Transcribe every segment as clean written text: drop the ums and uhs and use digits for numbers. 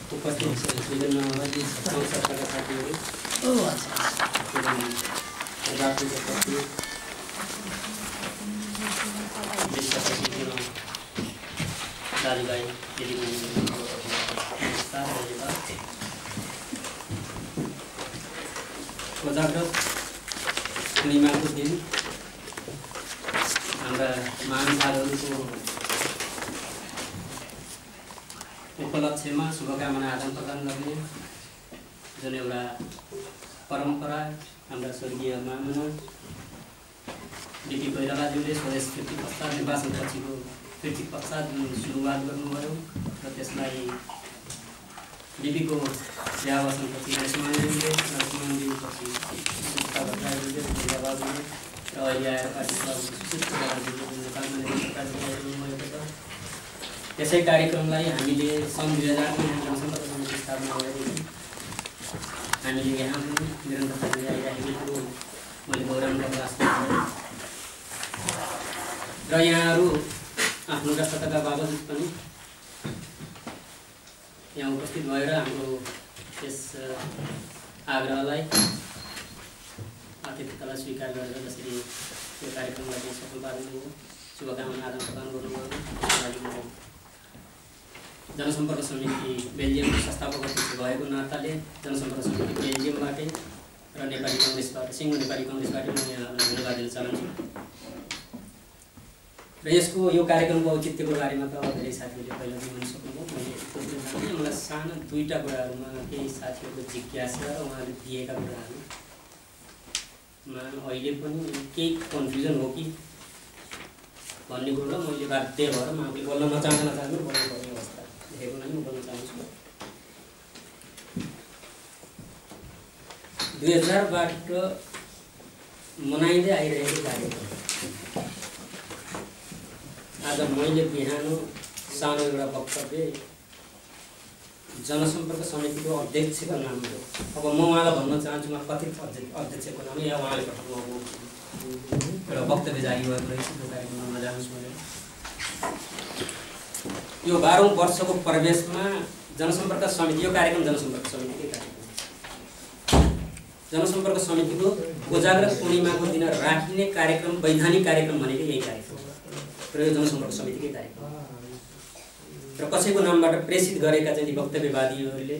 उपस्थित विभिन्न संस्थाका साथीहरू दाजुभाइ दिदीबहिनीहरू कोजाग्रत पूर्णिमाको दिन हाम्रा महानुभावहरूको उपलक्ष्यमा शुभकामना आदान प्रदान गर्ने जुन एउटा परम्परा हाम्रा स्वर्गीय महामना डिपी कोइरालाज्यूले स्वदेश फिर्ती पश्चात निर्वाचनपछिको फिर्ती पश्चात जुन सुरुवात गर्नुभयो र त्यसलाई डिपीको बिहावसनपछि लक्ष्मणज्यूपछि सुक्ता भट्टराईज्यूले दुर्गाबाबुले र अहिले आएर पार्टी सभापति नेपालमा निर्वाचित छ। त्यसै कार्यक्रमलाई हामीले सन् 2000 मा जनसम्पर्क समिति स्थापना गरेदेखि हामीले यहाँ निरन्तरता दिँदै आइरहेको कुरो मैले दोहोऱ्याउन प्रयास गरेँ र यहाँहरू आफ्नो व्यस्तताका बावजुद पनि यहाँ उपस्थित भएर हाम्रो यस आग्रहलाई आतिथ्यतालाई स्वीकार गरेर जसरी यो कार्यक्रमलाई सफल पार्नुभयो शुभकामना आदान प्रदान गर्नुभयो लागि म जनसम्पर्क समिति बेल्जियमको संस्थापक अध्यक्ष भएको नाताले जनसम्पर्क समिति बेल्जियमबाटै र नेपाली कङ्ग्रेसबाट सिङ्गो नेपाली कङ्ग्रेसबाट म यहाँलाई धन्यवाद दिन चाहन्छु। र यसको यो कार्यक्रमको औचित्यको बारेमा त धेरै साथीहरूले पहिला भन्न सक्नुभयो। मैले मलाई सानो दुईवटा कुराहरूमा केही साथीहरूको जिज्ञासा र उहाँले दिएका कुराहरूमा अहिले पनि केही कन्फ्युजन हो कि भन्ने कुरो र मैले बाध्य भएर म आफूले बोल्न नचाहनु बोल्नुपर्ने अवस्था देखेको नै म बोल्न चाहन्छु। 2000बाट मनाइँदै आइरहेको कार्यक्रम आज मैले बिहान सानो एउटा वक्तव्य जनसम्पर्क समितिको अध्यक्षको नाम हो। अब म उहाँलाई भन्न चाहन्छु म कथित अध्यक्षको नाम या उहाँले पठाउनु एउटा वक्तव्य जारी भएको रहेछ त्यो कार्यक्रममा नजानुहोस् मैले। यो 12औं वर्षको प्रवेशमा जनसम्पर्क समिति यो कार्यक्रम जनसम्पर्क समितिकै कार्यक्रम जनसम्पर्क समितिको कोजाग्रत पूर्णिमाको दिन राखिने कार्यक्रम वैधानिक कार्यक्रम भनेको यही कार्यक्रम र यो जनसम्पर्क समितिकै कार्यक्रम र कसैको नामबाट प्रेषित गरेका चाहिँ वक्तव्यवादीहरूले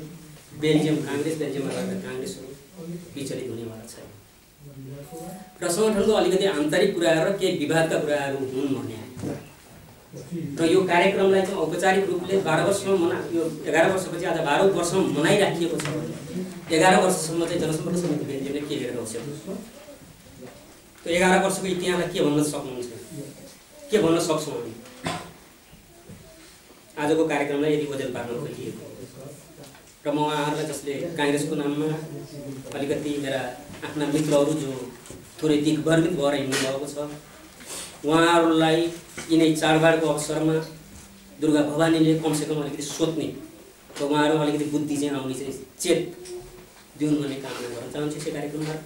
बेल्जियम काङ्ग्रेस बेल्जियममा रहेका काङ्ग्रेसहरू विचलित हुनेवाला छैन र सङ्गठनको अलिकति आन्तरिक कुराहरू र केही विवादका कुराहरू हुन् भन्ने र यो कार्यक्रमलाई चाहिँ औपचारिक रूपले 12 वर्षमा यो 11 वर्षपछि आज 12औं वर्षमा मनाइराखिएको छ भने 11 वर्षसम्म चाहिँ जनसम्पर्क समिति बेल्जियमले के गरेर बस्यो त्यो 11 वर्षको इतिहासलाई के भन्न सक्नुहुन्छ के भन्न सक्छौँ हामी आजको कार्यक्रमलाई यदि ओझेल पार्न खोजिएको र म उहाँहरूलाई जसले काङ्ग्रेसको नाममा अलिकति मेरा आफ्ना मित्रहरू जो थोरै दिग्भ्रमित भएर हिँड्नु भएको छ उहाँहरूलाई यिनै चाडबाडको अवसरमा दुर्गा भवानीले कमसेकम अलिकति सोध्ने र उहाँहरू अलिकति बुद्धि चाहिँ आउने चाहिँ चेत दिउन् भन्ने कामना गर्न चाहन्छु यसै कार्यक्रमबाट।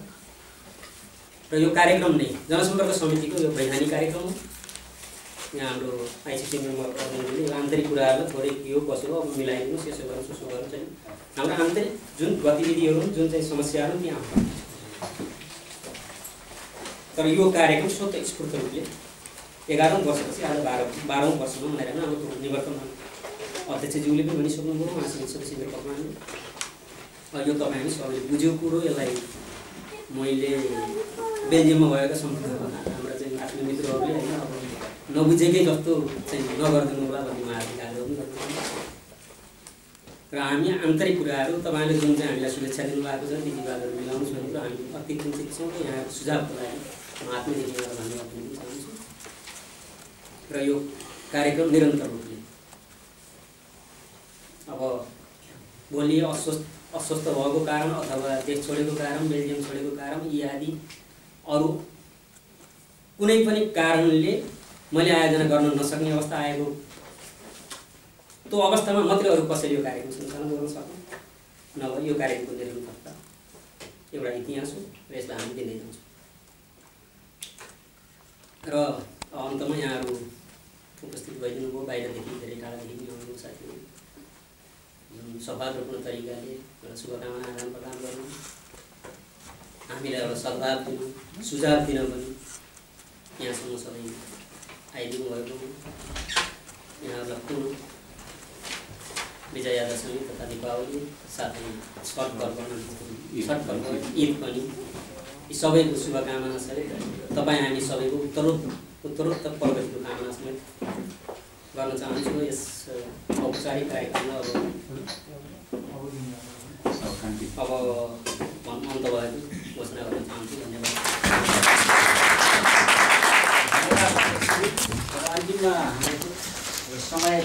र यो कार्यक्रम नै जनसम्पर्क समितिको यो वैधानिक कार्यक्रम हो। यहाँ हाम्रो आइसिसी मेम्बर प्रतिनिधिले यो आन्तरिक कुराहरूलाई थोरै यो कसो अब मिलाइदिनुहोस् यसो गर्नुहोस् उसो गर्नुहोस् होइन हाम्रो आन्तरिक जुन गतिविधिहरू जुन चाहिँ समस्याहरू त्यहाँ आउँछ तर यो कार्यक्रम स्वतःस्फूर्त रूपले 11औं वर्षपछि आज 12औं वर्षमा मनाइरहेको हाम्रो निवर्तमान अध्यक्षज्यूले पनि भनिसक्नुभयो महासमिति सदस्य निर्वाचनमा यो तपाईँ सबैले बुझेको कुरो। यसलाई मैले बेल्जियममा भएका सम्पर्कमा हाम्रा चाहिँ आफ्नो मित्रहरूले होइन अब नबुझेकै जस्तो चाहिँ नगरिदिनु होला भन्ने उहाँहरूले आग्रह पनि गर्नुहुन्छ र हामी आन्तरिक कुराहरू तपाईँले जुन चाहिँ हामीलाई शुभेच्छा दिनुभएको छ ती विवादहरू मिलाउनुहोस् भनेको हामी अति चिन्तित छौँ र यहाँको सुझावको लागि म आत्मदेखि धन्यवाद दिन चाहन्छु र यो कार्यक्रम निरन्तर रूपले अब भोलि अस्वस्थ भएको कारण अथवा देश छोडेको कारण बेल्जियम छोडेको कारण यी आदि अरू कुनै पनि कारणले मैले आयोजना गर्न नसक्ने अवस्था आएको त्यो अवस्थामा मात्रै अरू कसैले यो कार्यक्रम सञ्चालन गर्न सक्ने नभए यो कार्यक्रमको निरन्तरता एउटा इतिहास हो र यसलाई हामी दिँदै जान्छौँ। र अन्तमा यहाँहरू उपस्थित भइदिनु भयो बाहिरदेखि धेरै टाढादेखि पनि आउनुभयो साथीहरू सौहार्दपूर्ण तरिकाले एउटा शुभकामना आदान प्रदान गर्नु, हामीलाई एउटा सद्भाव दिनु, सुझाव दिन पनि यहाँसम्म सबै आइदिनु भएको यहाँहरूलाई पुनः विजया दशमी तथा दीपावली साथै छठ पर्व ईद पनि यी सबैको शुभकामना सहित तपाईँ हामी सबैको उत्तरोत्तर प्रगतिको कामना समेत गर्न चाहन्छु। यस औपचारिक कार्यक्रमलाई अब अन्त भएको घोषणा गर्न चाहन्छु। धन्यवाद। अन्तिममा समय